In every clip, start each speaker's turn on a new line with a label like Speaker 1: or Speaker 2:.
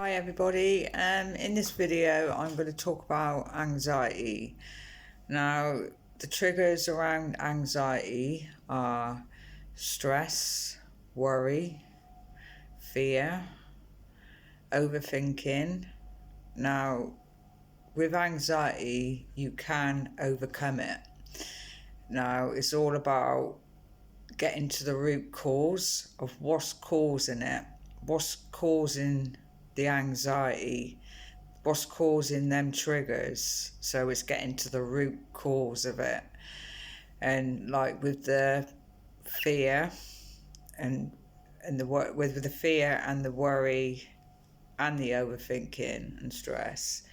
Speaker 1: Hi everybody, in this video I'm going to talk about anxiety. Now, the triggers around anxiety are stress, worry, fear, overthinking. Now, with anxiety you can overcome it. Now, it's all about getting to the root cause of what's causing it, what's causing the anxiety, what's causing them triggers. So it's getting to the root cause of it. And like with the fear with the fear and the worry and the overthinking and stress,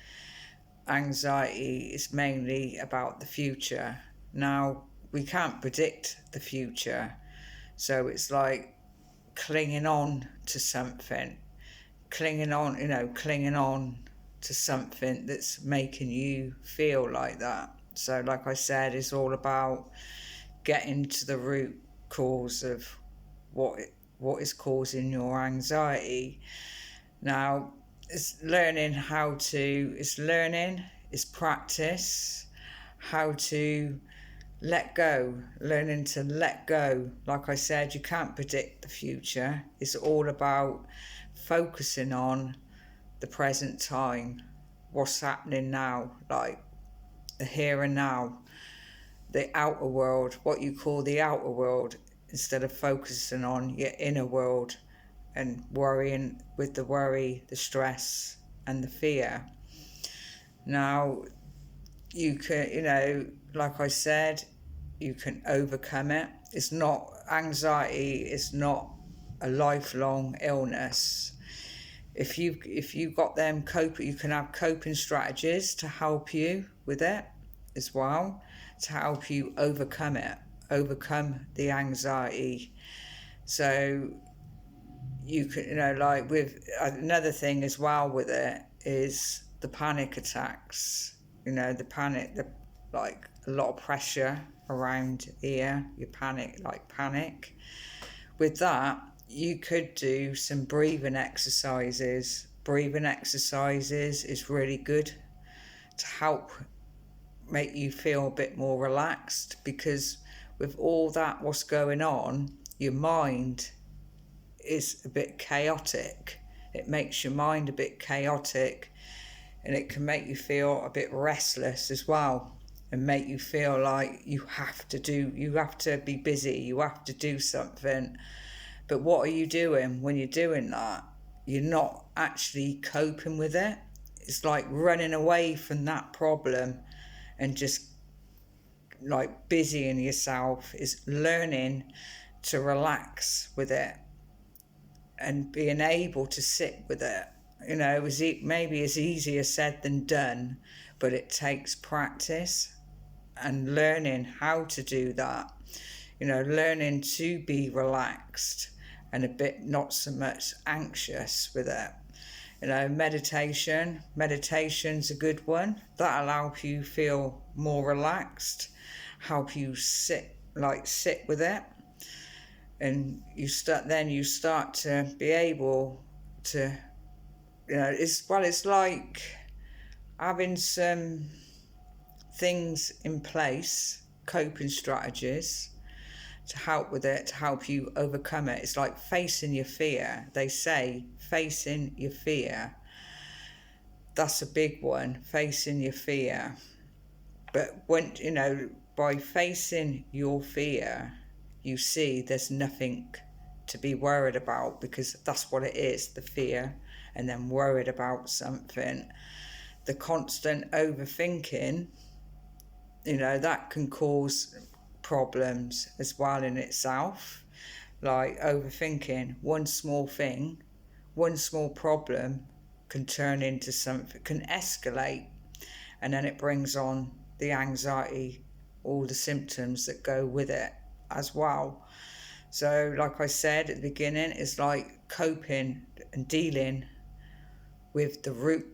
Speaker 1: anxiety is mainly about the future. Now, we can't predict the future, so it's like clinging on to something, clinging on to something that's making you feel like that. So like I said, it's all about getting to the root cause of what is causing your anxiety. Now, it's practice how to let go, learning to let go. Like I said, you can't predict the future. It's all about focusing on the present time, what's happening now, like the here and now, the outer world, what you call the outer world, instead of focusing on your inner world and worrying with the worry, the stress and the fear. Now, you can, like I said, you can overcome it. Anxiety is not a lifelong illness. If you got them you can have coping strategies to help you with it as well, to help you overcome the anxiety. So you can, like with another thing as well with it is the panic attacks. The like a lot of pressure around here, you panic. With that, you could do some breathing exercises. Breathing exercises is really good to help make you feel a bit more relaxed, because with all that what's going on, your mind is a bit chaotic. It makes your mind a bit chaotic, and it can make you feel a bit restless as well, and make you feel like you have to be busy, you have to do something. But what are you doing when you're doing that? You're not actually coping with it. It's like running away from that problem and just like busying yourself. Is learning to relax with it and being able to sit with it. Maybe it's easier said than done, but it takes practice and learning how to do that. Learning to be relaxed and a bit not so much anxious with it. Meditation's a good one. That'll help you feel more relaxed, help you sit with it, and you start to be able to, it's like having some things in place, coping strategies to help with it, to help you overcome it. It's like facing your fear. They say facing your fear. That's a big one, facing your fear. But by facing your fear, you see there's nothing to be worried about, because that's what it is, the fear, and then worried about something. The constant overthinking, that can cause problems as well in itself. Like overthinking one small thing, one small problem can turn into something, can escalate, and then it brings on the anxiety, all the symptoms that go with it as well. So like I said at the beginning, it's like coping and dealing with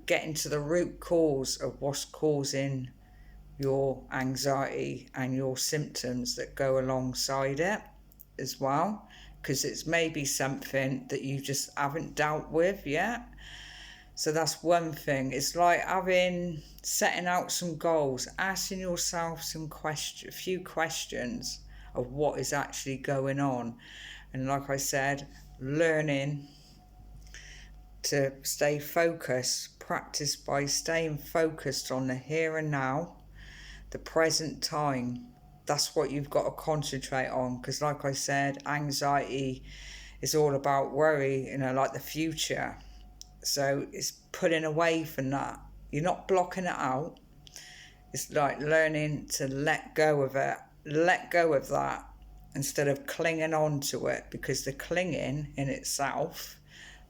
Speaker 1: getting to the root cause of what's causing your anxiety and your symptoms that go alongside it as well, because it's maybe something that you just haven't dealt with yet. So that's one thing. It's like setting out some goals, asking yourself a few questions of what is actually going on. And like I said, learning to stay focused, practice by staying focused on the here and now, the present time. That's what you've got to concentrate on, because like I said, anxiety is all about worry, like the future. So it's pulling away from that. You're not blocking it out. It's like learning to let go of it, let go of that, instead of clinging on to it, because the clinging in itself,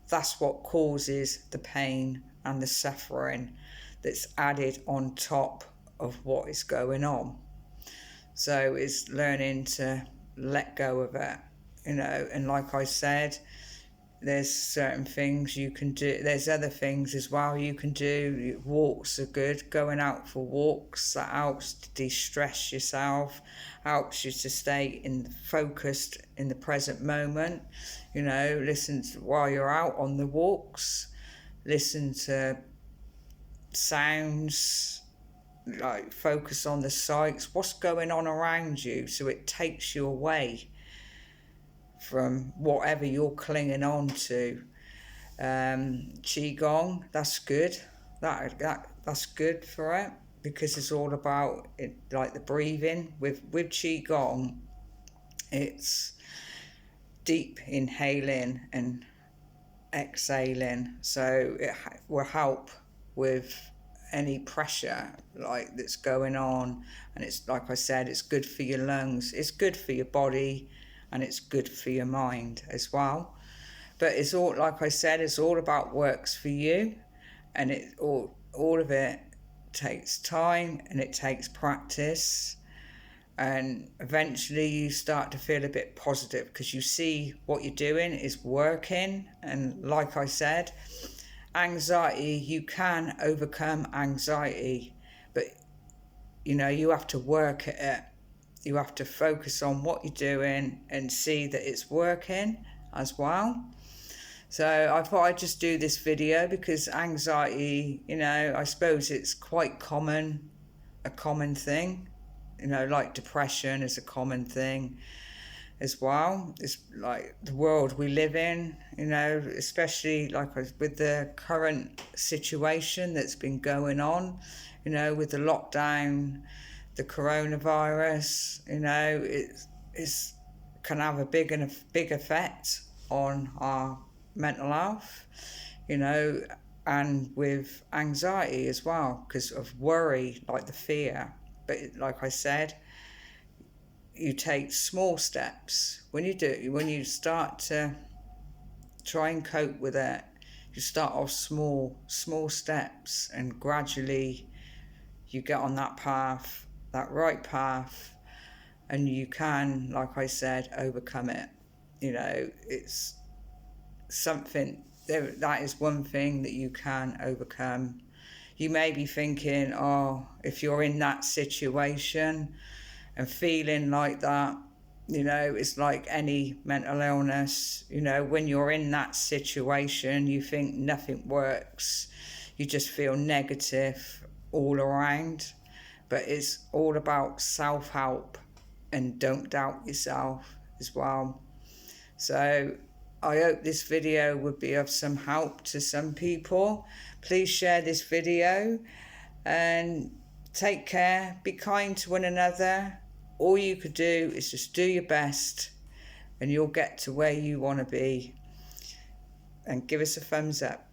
Speaker 1: that's what causes the pain and the suffering that's added on top of what is going on. So it's learning to let go of it, and like I said, there's certain things you can do. There's other things as well you can do. Walks are good. Going out for walks, that helps to de-stress yourself, helps you to stay focused in the present moment. Listen while you're out on the walks. Listen to sounds, like focus on the sights, what's going on around you, so it takes you away from whatever you're clinging on to. Qigong, that's good. That's good for it, because it's all about it, like the breathing. With Qigong, it's deep inhaling and exhaling, so it will help with any pressure like that's going on. And it's like I said, it's good for your lungs, it's good for your body, and it's good for your mind as well. But it's all, like I said, it's all about works for you, and all of it takes time and it takes practice, and eventually you start to feel a bit positive because you see what you're doing is working. And like I said, anxiety, you can overcome anxiety, but you have to work at it. You have to focus on what you're doing and see that it's working as well. So I thought I'd just do this video because anxiety, I suppose it's quite a common thing. Like depression is a common thing as well. It's like the world we live in, especially like with the current situation that's been going on, with the lockdown, the coronavirus, it can have a big effect on our mental health, and with anxiety as well, because of worry, like the fear. But like I said, you take small steps. When you start to try and cope with it, you start off small steps, and gradually you get on that path, that right path, and you can, like I said, overcome it. It's something, that is one thing that you can overcome. You may be thinking, if you're in that situation and feeling like that, it's like any mental illness. When you're in that situation, you think nothing works. You just feel negative all around. But it's all about self-help, and don't doubt yourself as well. So I hope this video would be of some help to some people. Please share this video and take care. Be kind to one another. All you could do is just do your best, and you'll get to where you want to be. And give us a thumbs up.